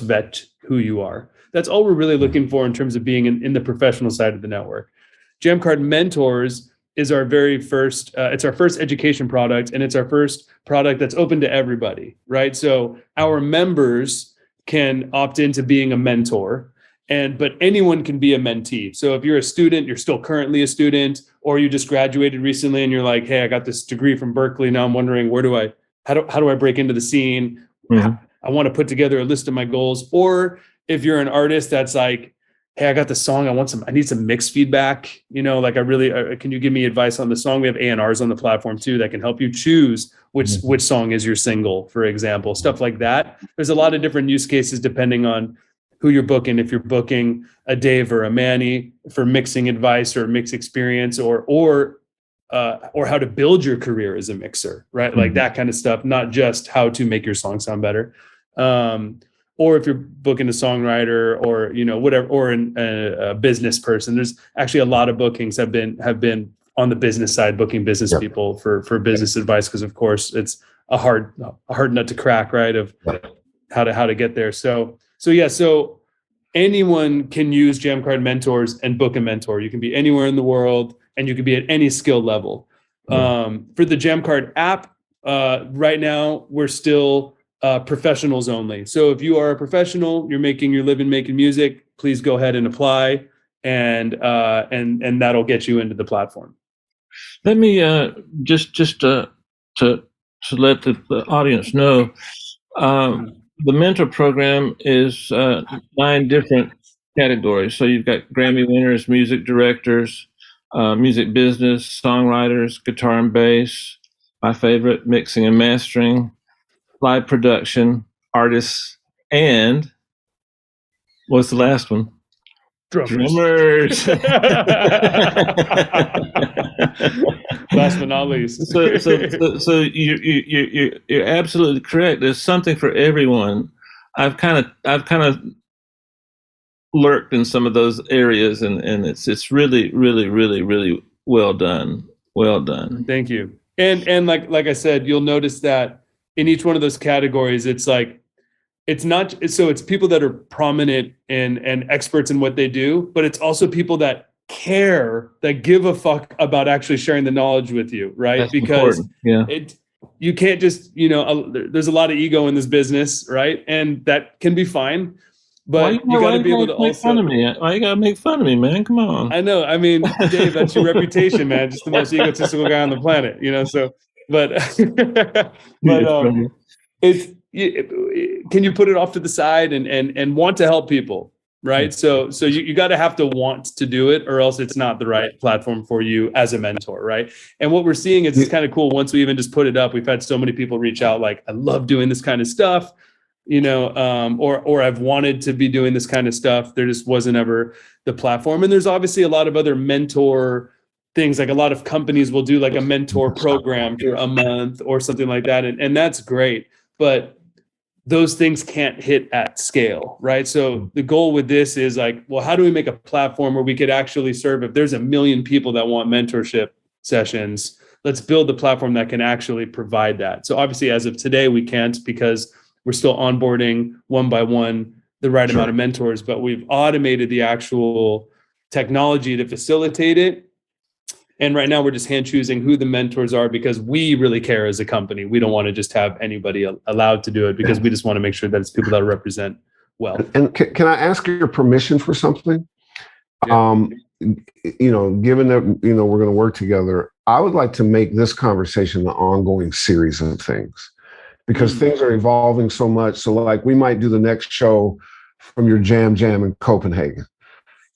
vet who you are. That's all we're really looking for in terms of being in the professional side of the network. Jammcard Mentors is our very first, it's our first education product, and it's our first product that's open to everybody, right? So our members can opt into being a mentor, But anyone can be a mentee. So if you're a student, you're still currently a student, or you just graduated recently and you're like, hey, I got this degree from Berkeley. Now I'm wondering, how do I break into the scene? Mhm. I want to put together a list of my goals. Or if you're an artist that's like, hey, I got the song. I need some mix feedback. Like can you give me advice on the song? We have A&Rs on the platform too that can help you choose which song is your single, for example, stuff like that. There's a lot of different use cases depending on who you're booking. If you're booking a Dave or a Manny for mixing advice or mix experience, or how to build your career as a mixer, right? Like that kind of stuff, not just how to make your song sound better. Or if you're booking a songwriter or, whatever, or a business person, there's actually a lot of bookings have been on the business side, booking business people for business advice. Cause of course it's a hard nut to crack, right? Of how to get there. So anyone can use Jammcard mentors and book a mentor. You can be anywhere in the world and you can be at any skill level. For the Jammcard app, right now we're still professionals only. So if you are a professional, you're making your living making music, please go ahead and apply, and that'll get you into the platform. Let me just to let the audience know, the mentor program is 9 different categories. So you've got Grammy winners, music directors, music business, songwriters, guitar and bass, my favorite, mixing and mastering, live production, artists, and what's the last one? Drummers. Last but not least. So you're absolutely correct. There's something for everyone. I've kind of lurked in some of those areas, and it's really, really, really, really well done. Well done. Thank you. And like I said, you'll notice that in each one of those categories, it's like, it's people that are prominent and experts in what they do, but it's also people that care, that give a fuck about actually sharing the knowledge with you, right? That's because important. You can't just, there's a lot of ego in this business, right? And that can be fine, but you got to be able to make fun of me. Why you gotta make fun of me, man? Come on. I know. I mean, Dave, that's your reputation, man. Just the most egotistical guy on the planet, so, but can you put it off to the side and want to help people, right? So you got to have to want to do it, or else it's not the right platform for you as a mentor, right? And what we're seeing is it's kind of cool. Once we even just put it up, we've had so many people reach out like, I love doing this kind of stuff, or I've wanted to be doing this kind of stuff. There just wasn't ever the platform. And there's obviously a lot of other mentor things, like a lot of companies will do like a mentor program for a month or something like that. And that's great. But those things can't hit at scale, right? So the goal with this is like, well, how do we make a platform where we could actually serve, if there's 1 million people that want mentorship sessions, let's build the platform that can actually provide that. So obviously as of today, we can't, because we're still onboarding one by one the right amount of mentors, but we've automated the actual technology to facilitate it. And right now we're just hand choosing who the mentors are, because we really care as a company. We don't want to just have anybody allowed to do it, because we just want to make sure that it's people that represent well. And can I ask your permission for something? Yeah. Given that, we're going to work together, I would like to make this conversation an ongoing series of things, because things are evolving so much. So like we might do the next show from your jam in Copenhagen.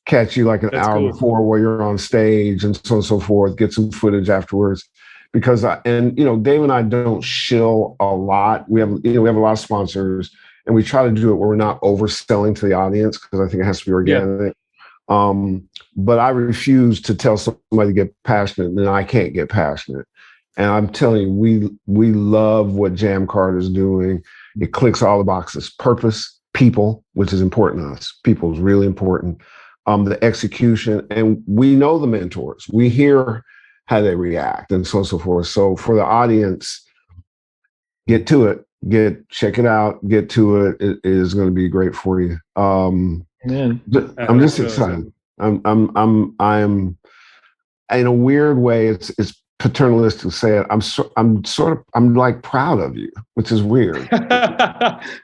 Catch you like an hour before where you're on stage and so on and so forth, get some footage afterwards. Because Dave and I don't shill a lot. We have a lot of sponsors, and we try to do it where we're not overselling to the audience, because I think it has to be organic. Yeah. But I refuse to tell somebody to get passionate, and then I can't get passionate. And I'm telling you, we love what Jammcard is doing. It clicks all the boxes: purpose, people, which is important to us. People is really important. The execution, and we know the mentors. We hear how they react, and so on and so forth. So for the audience, get to it. Check it out. Get to it. It is going to be great for you. I'm just excited. I'm in a weird way. It's paternalistic to say it. I'm like proud of you, which is weird.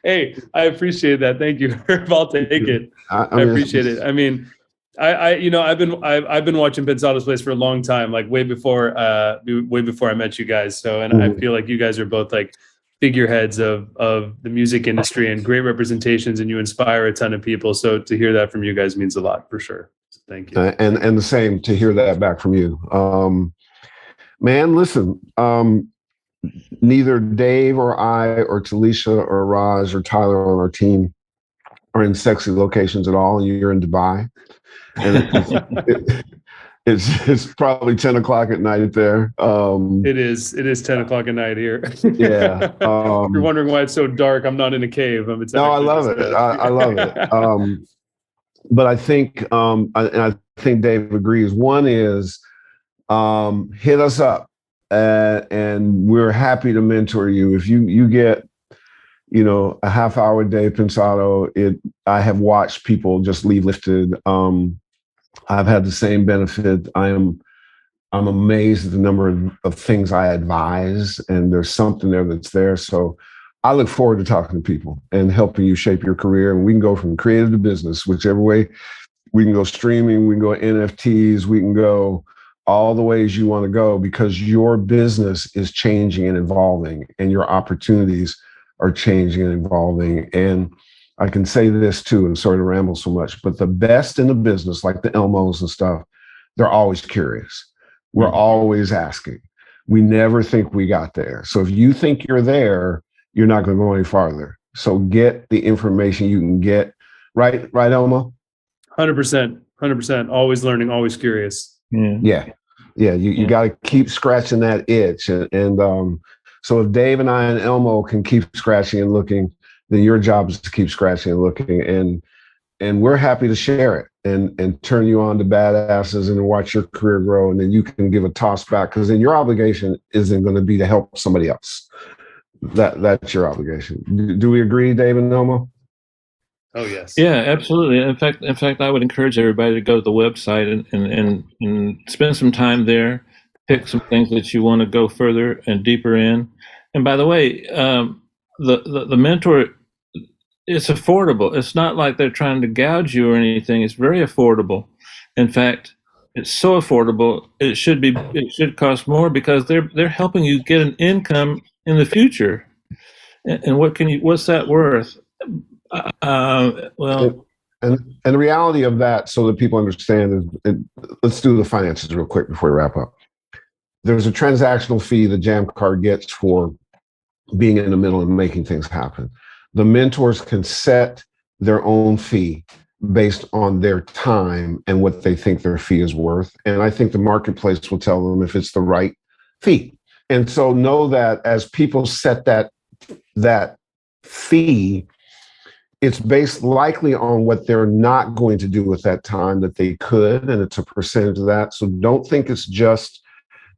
Hey, I appreciate that. Thank you. I'll take it. I appreciate it. I mean, I've been watching Pensado's place for a long time, like way before I met you guys. So, and I feel like you guys are both like figureheads of the music industry and great representations, and you inspire a ton of people. So to hear that from you guys means a lot for sure. So thank you. And the same to hear that back from you. Man, listen, neither Dave or I or Talisha or Raj or Tyler on our team are in sexy locations at all, and you're in Dubai. And it's probably 10 o'clock at night there. It is 10 o'clock at night here. Yeah. You're wondering why it's so dark. I'm not in a cave. No, I love it. I love it. But I think, I think Dave agrees. One is hit us up, and we're happy to mentor you. If you get, a half-hour a day Pensado, I have watched people just leave lifted. I've had the same benefit. I'm amazed at the number of things I advise, and there's something there that's there. So I look forward to talking to people and helping you shape your career. And we can go from creative to business, whichever way. We can go streaming, we can go NFTs, we can go all the ways you want to go, because your business is changing and evolving, and your opportunities are changing and evolving. And I can say this too, and sorry to ramble so much, but the best in the business, like the Elmos and stuff, they're always curious. We're always asking. We never think we got there. So if you think you're there, you're not going to go any farther. So get the information you can get. Right, Elmo? 100%. Always learning, always curious. Yeah. You got to keep scratching that itch. And so if Dave and I and Elmo can keep scratching and looking, then your job is to keep scratching and looking. And we're happy to share it and turn you on to badasses and watch your career grow. And then you can give a toss back, because then your obligation isn't going to be to help somebody else. That's your obligation. Do we agree, Dave and Elmo? Oh, yes. Yeah, absolutely. In fact, I would encourage everybody to go to the website and spend some time there, pick some things that you want to go further and deeper in. And by the way, the mentor, it's affordable. It's not like they're trying to gouge you or anything. It's very affordable. In fact, it's so affordable, it should cost more, because they're helping you get an income in the future. And what's that worth? Well, and the reality of that, so that people understand, is let's do the finances real quick before we wrap up. There's a transactional fee that Jammcard gets for being in the middle and making things happen. The mentors can set their own fee based on their time and what they think their fee is worth. And I think the marketplace will tell them if it's the right fee. And so know that as people set that fee, it's based likely on what they're not going to do with that time that they could, and it's a percentage of that. So don't think it's just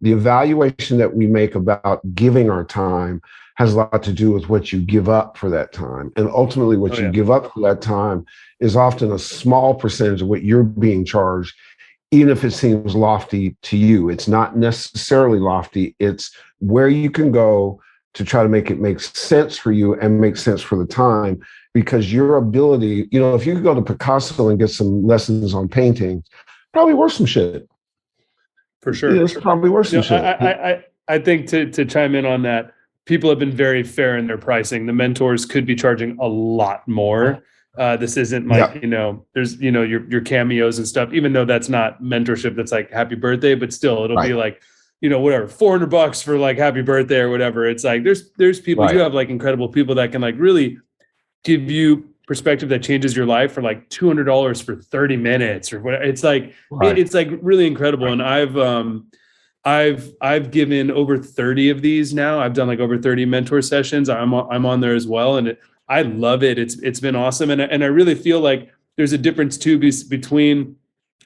the evaluation that we make about giving our time has a lot to do with what you give up for that time. And ultimately what you give up for that time is often a small percentage of what you're being charged, even if it seems lofty to you. It's not necessarily lofty. It's where you can go to try to make it make sense for you and make sense for the time, because your ability, if you could go to Picasso and get some lessons on painting, probably worth some shit. For sure. It's probably worth some shit. I think to chime in on that, people have been very fair in their pricing. The mentors could be charging a lot more. This isn't like, there's, your cameos and stuff, even though that's not mentorship, that's like happy birthday, but still it'll be like, whatever, $400 for like happy birthday or whatever. It's like, there's people, you have like incredible people that can like really give you perspective that changes your life for like $200 for 30 minutes or whatever. It's like, it's like really incredible. And I've given over 30 of these now. I've done like over 30 mentor sessions. I'm on there as well. And I love it. It's been awesome. And I really feel like there's a difference too between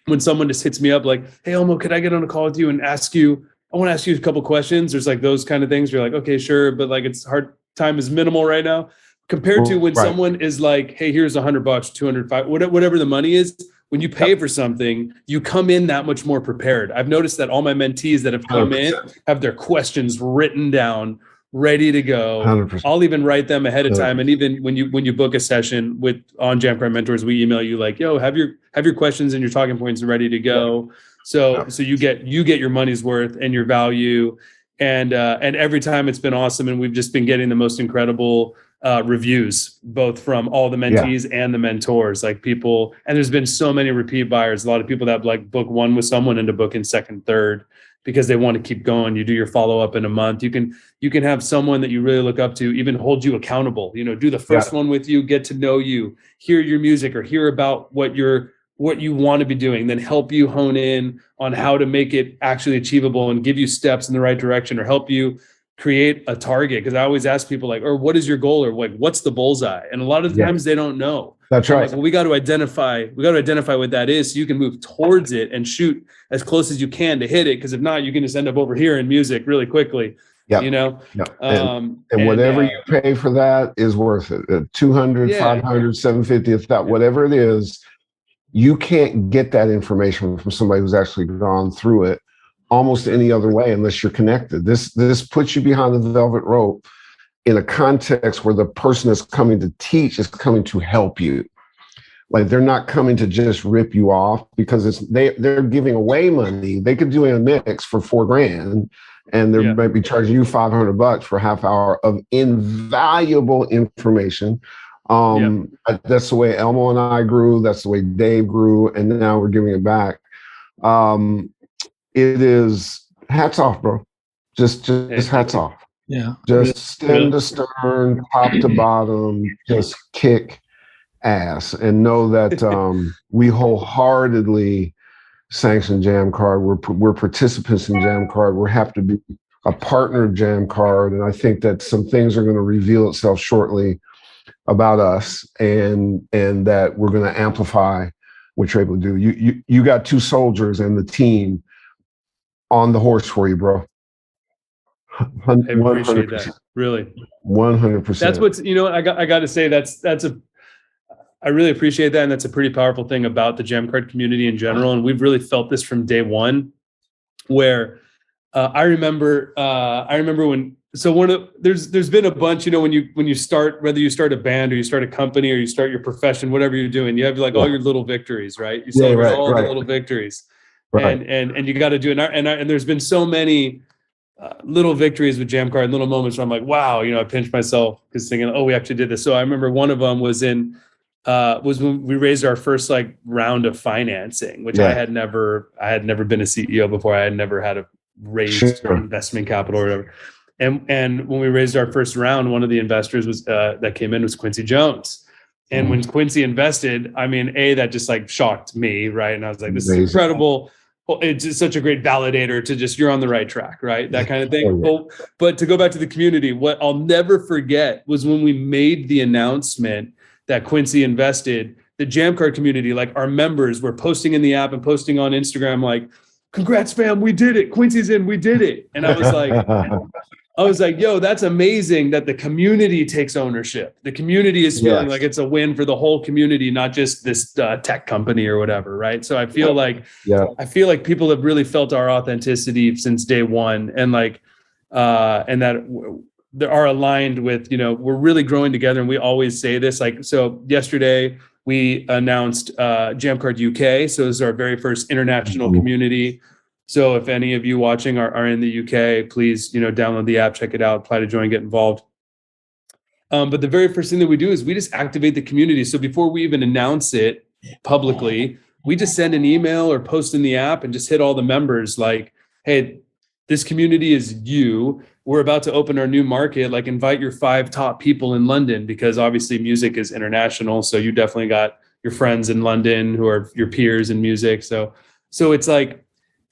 when someone just hits me up like, hey, Elmo, could I get on a call with you and I want to ask you a couple questions. There's like those kind of things. You're like, okay, sure. But like it's hard, time is minimal right now compared to when someone is like, hey, here's $100, 205, whatever the money is. when you pay for something, you come in that much more prepared. I've noticed that all my mentees that have come 100%. in have their questions written down, ready to go. 100%. I'll even write them ahead of time. And even when you book a session on Jammcard Mentors, we email you like, yo, have your questions and your talking points ready to go. Yeah. So you get your money's worth and your value. And every time it's been awesome. And we've just been getting the most incredible reviews, both from all the mentees and the mentors, like people. And there's been so many repeat buyers, a lot of people that like book one with someone and to book in second, third, because they want to keep going. You do your follow-up in a month. You can have someone that you really look up to even hold you accountable, do the first one with you, get to know you, hear your music or hear about what you want to be doing, then help you hone in on how to make it actually achievable and give you steps in the right direction or help you create a target. Because I always ask people like, or what is your goal? Or like, what's the bullseye? And a lot of times they don't know. That's right. Like, well, we got to identify what that is so you can move towards it and shoot as close as you can to hit it. Because if not, you can just end up over here in music really quickly. Yeah. And whatever you pay for that is worth it. 200, 500, 750, if that, whatever it is, you can't get that information from somebody who's actually gone through it almost any other way unless you're connected. This puts you behind the velvet rope in a context where the person that's coming to teach is coming to help you. Like they're not coming to just rip you off because they're giving away money. They could do a mix for $4,000 and they might be charging you $500 for a half hour of invaluable information. That's the way Elmo and I grew. That's the way Dave grew. And now we're giving it back. It is hats off, bro. Just hats off. Yeah. Just stem to stern, top to bottom, just kick ass and know that we wholeheartedly sanction Jammcard. We're participants in Jammcard. We're happy to be a partner of Jammcard. And I think that some things are going to reveal itself shortly about us and that we're going to amplify what you're able to do. You got two soldiers and the team on the horse for you, bro. I appreciate that. Really. 100%. That's what's, I got to say I really appreciate that. And that's a pretty powerful thing about the Jammcard community in general. And we've really felt this from day one where I remember when, there's been a bunch, when you start, whether you start a band or you start a company or you start your profession, whatever you're doing, you have like all your little victories, right? You celebrate all the little victories. Right. And you got to do it. And there's been so many little victories with Jammcard and little moments where I'm like, wow, I pinched myself because thinking, oh, we actually did this. So I remember one of them was when we raised our first like round of financing, which I had never been a CEO before. I had never had a raised investment capital or whatever. And when we raised our first round, one of the investors was that came in was Quincy Jones. And when Quincy invested, I mean, that just like shocked me, right? And I was like, this is incredible. It's just such a great validator to just, you're on the right track, right? That kind of thing. But to go back to the community, what I'll never forget was when we made the announcement that Quincy invested, the Jammcard community, like our members were posting in the app and posting on Instagram, like, congrats, fam, we did it. Quincy's in, we did it. And I was like, yo, that's amazing that the community takes ownership. The community is feeling like it's a win for the whole community, not just this tech company or whatever, right? So I feel like people have really felt our authenticity since day one, and and that they are aligned with, we're really growing together. And we always say this, like, so yesterday we announced Jammcard UK. So this is our very first international community. So if any of you watching are in the UK, please, download the app, check it out, apply to join, get involved. But the very first thing that we do is we just activate the community. So before we even announce it publicly, we just send an email or post in the app and just hit all the members like, hey, this community is you. We're about to open our new market. Like, invite your 5 top people in London, because obviously music is international. So you definitely got your friends in London who are your peers in music. So it's like,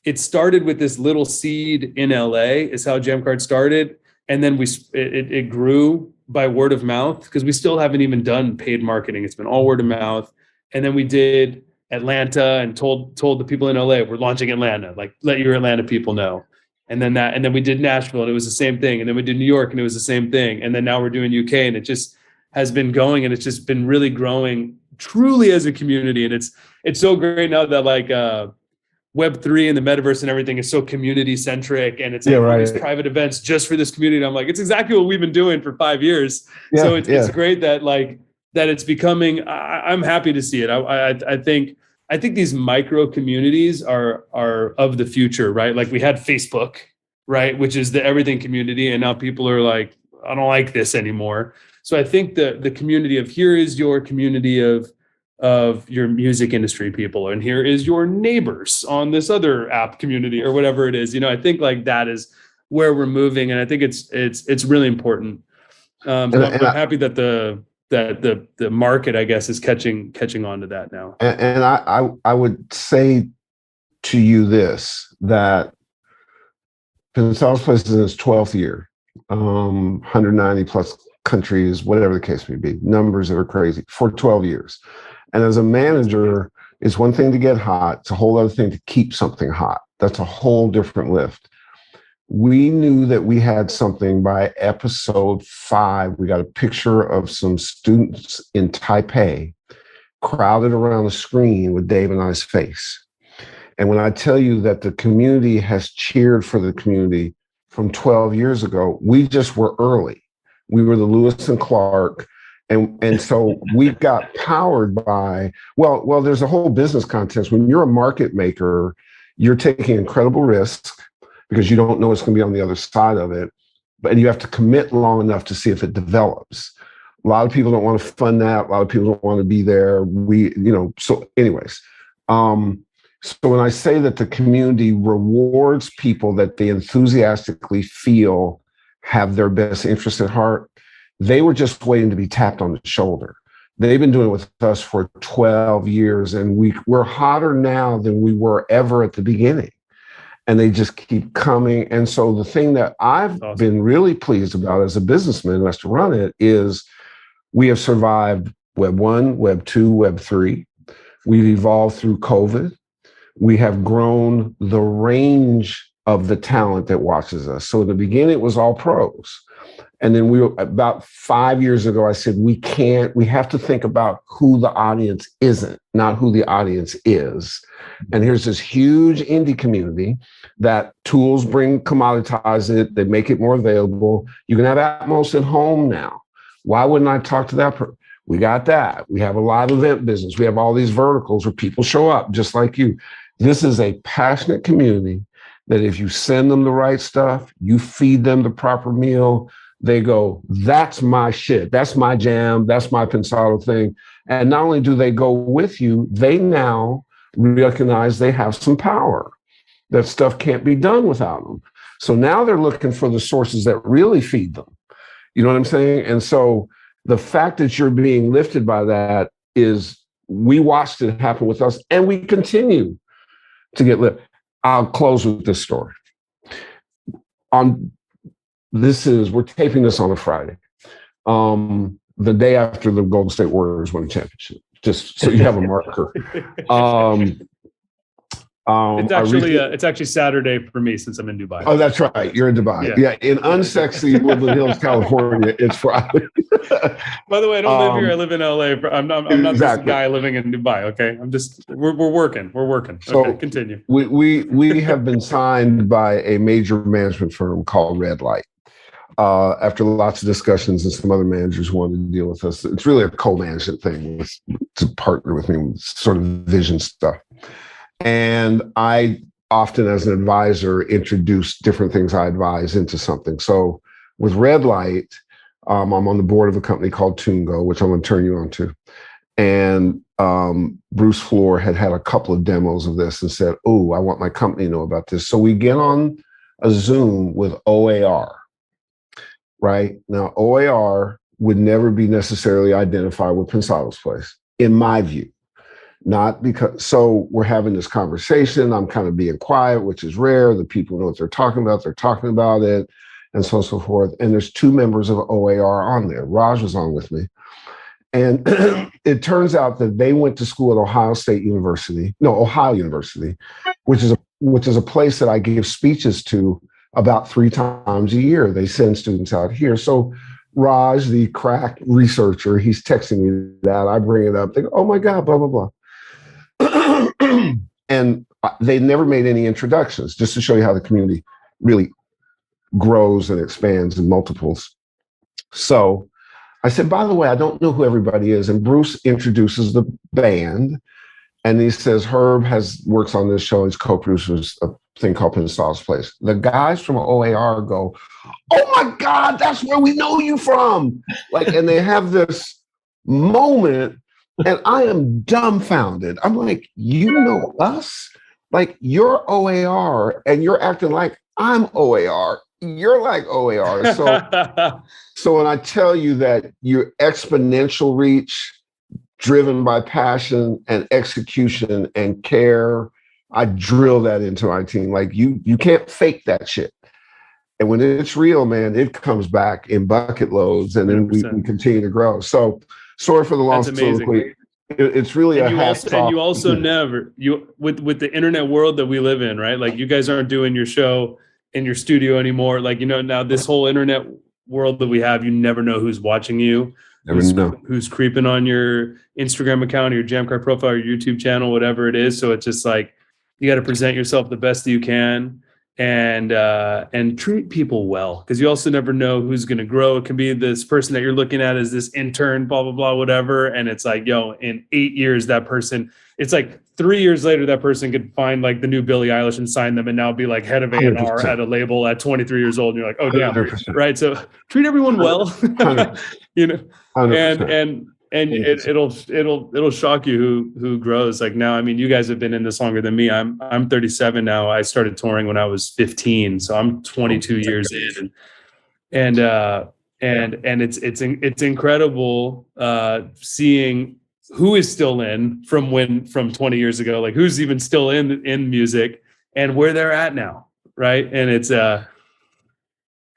it started with this little seed in LA is how Jammcard started. And then it grew by word of mouth, because we still haven't even done paid marketing. It's been all word of mouth. And then we did Atlanta and told the people in LA, we're launching Atlanta, like, let your Atlanta people know. And then we did Nashville and it was the same thing. And then we did New York and it was the same thing. And then now we're doing UK, and it just has been going, and it's just been really growing truly as a community. And it's so great now that like Web3 and the metaverse and everything is so community centric, and it's like these private events just for this community. I'm like, it's exactly what we've been doing for 5 years. So it's great that like that it's becoming. I'm happy to see it. I think these micro communities are of the future, right? Like we had Facebook, right, which is the everything community, and now people are like, I don't like this anymore. So I think the community of here is your community of your music industry people, and here is your neighbors on this other app community or whatever it is. I think like that is where we're moving, and I think it's really important. I'm happy that the market, I guess, is catching on to that now. And I would say to you this, that Pensado's Place is in its 12th year, 190 plus countries, whatever the case may be, numbers that are crazy, for 12 years. And as a manager, it's one thing to get hot. It's a whole other thing to keep something hot. That's a whole different lift. We knew that we had something by episode 5. We got a picture of some students in Taipei crowded around the screen with Dave and I's face. And when I tell you that the community has cheered for the community from 12 years ago, we just were early. We were the Lewis and Clark. And so we got powered by, well, there's a whole business context. When you're a market maker, you're taking incredible risks because you don't know what's going to be on the other side of it. And you have to commit long enough to see if it develops. A lot of people don't want to fund that. A lot of people don't want to be there. So anyways, so when I say that the community rewards people that they enthusiastically feel have their best interest at heart, they were just waiting to be tapped on the shoulder. They've been doing it with us for 12 years, and we're hotter now than we were ever at the beginning. And they just keep coming. And so the thing that I've been really pleased about as a businessman who has to run it is we have survived Web 1, Web 2, Web 3. We've evolved through COVID. We have grown the range of the talent that watches us. So in the beginning, it was all pros. And then about 5 years ago, I said, we have to think about who the audience isn't, not who the audience is. And here's this huge indie community that tools commoditize it. They make it more available. You can have Atmos at home now. Why wouldn't I talk to that person? We got that. We have a live event business. We have all these verticals where people show up just like you. This is a passionate community that if you send them the right stuff, you feed them the proper meal, they go, that's my shit. That's my jam. That's my Pensado thing. And not only do they go with you, they now recognize they have some power. That stuff can't be done without them. So now they're looking for the sources that really feed them. You know what I'm saying? And so the fact that you're being lifted by that is, we watched it happen with us, and we continue to get lifted. I'll close with this story. We're taping this on a Friday, the day after the Golden State Warriors won the championship, just so you have a marker. It's actually Saturday for me since I'm in Dubai. Oh, that's right. You're in Dubai. Yeah. In unsexy Woodland Hills, California, it's Friday. By the way, I don't live here. I live in LA. I'm not exactly this guy living in Dubai. Okay. We're working. So okay, continue. We have been signed by a major management firm called Red Light. After lots of discussions and some other managers wanted to deal with us. It's really a co-management thing to partner with me with sort of vision stuff. And I often, as an advisor, introduce different things I advise into something. So with Red Light, I'm on the board of a company called Tungo, which I'm going to turn you on to. And Bruce Floor had a couple of demos of this and said, oh, I want my company to know about this. So we get on a Zoom with OAR. Right? Now, OAR would never be necessarily identified with Pensado's Place, in my view. Not because, so we're having this conversation. I'm kind of being quiet, which is rare. The people know what they're talking about it, and so on and so forth. And there's 2 members of OAR on there. Raj was on with me. And it turns out that they went to school at Ohio University, which is a place that I give speeches to about 3 times a year. They send students out here. So Raj, the crack researcher, he's texting me that. I bring it up. They go, oh my God, blah, blah, blah. And they never made any introductions, just to show you how the community really grows and expands in multiples. So I said, by the way, I don't know who everybody is. And Bruce introduces the band. And he says, Herb works on this show. He's co-producers a thing called Pensado's Place. The guys from OAR go, oh my God, that's where we know you from. Like, and they have this moment, and I am dumbfounded. I'm like, you know us? Like, you're OAR, and you're acting like I'm OAR. You're like OAR. So when I tell you that your exponential reach, driven by passion and execution and care, I drill that into my team. Like, you can't fake that shit. And when it's real, man, it comes back in bucket loads, and then we continue to grow. So sorry for the long soliloquy. It's really and you also never with the internet world that we live in, right? Like, you guys aren't doing your show in your studio anymore. Like, now this whole internet world that we have, you never know who's watching you. Who's creeping on your Instagram account or your Jammcard profile or your YouTube channel, whatever it is. So it's just like, you got to present yourself the best that you can, and treat people well, because you also never know who's going to grow. It can be this person that you're looking at as this intern, blah, blah, blah, whatever. And it's like, yo, in 8 years, that person, it's like 3 years later, that person could find like the new Billie Eilish and sign them and now be like head of A&R at a label at 23 years old. And you're like, oh, damn. 100%. Right. So treat everyone well, you know, 100%. And it'll shock you who grows. Like, now, I mean, you guys have been in this longer than me. I'm 37 now. I started touring when I was 15, so I'm 22 years in, and it's incredible seeing who is still in from 20 years ago, like who's even still in music and where they're at now, right? And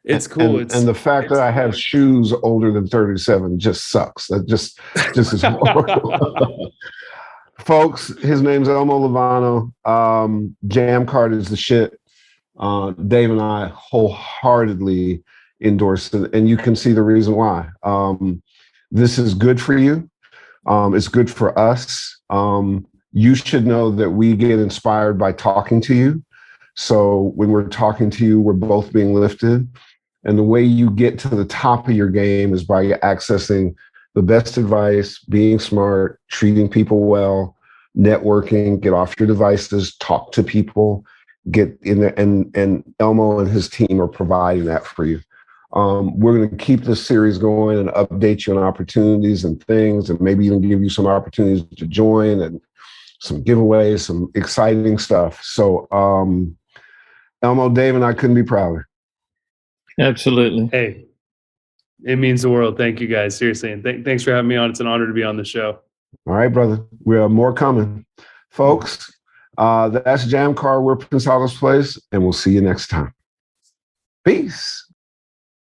it's cool. And the fact that I have shoes older than 37 just sucks. That just is horrible. Folks, his name's Elmo Lovano. Jammcard is the shit. Dave and I wholeheartedly endorse it, and you can see the reason why. This is good for you. It's good for us. You should know that we get inspired by talking to you. So when we're talking to you, we're both being lifted. And the way you get to the top of your game is by accessing the best advice, being smart, treating people well, networking, get off your devices, talk to people, get in there. And Elmo and his team are providing that for you. We're going to keep this series going and update you on opportunities and things, and maybe even give you some opportunities to join and some giveaways, some exciting stuff. So, Elmo, Dave, and I couldn't be prouder. Absolutely. Hey, it means the world. Thank you, guys. Seriously. And thanks for having me on. It's an honor to be on the show. All right, brother. We have more coming. Folks, that's Jammcard. We're Pensado's Place, and we'll see you next time. Peace.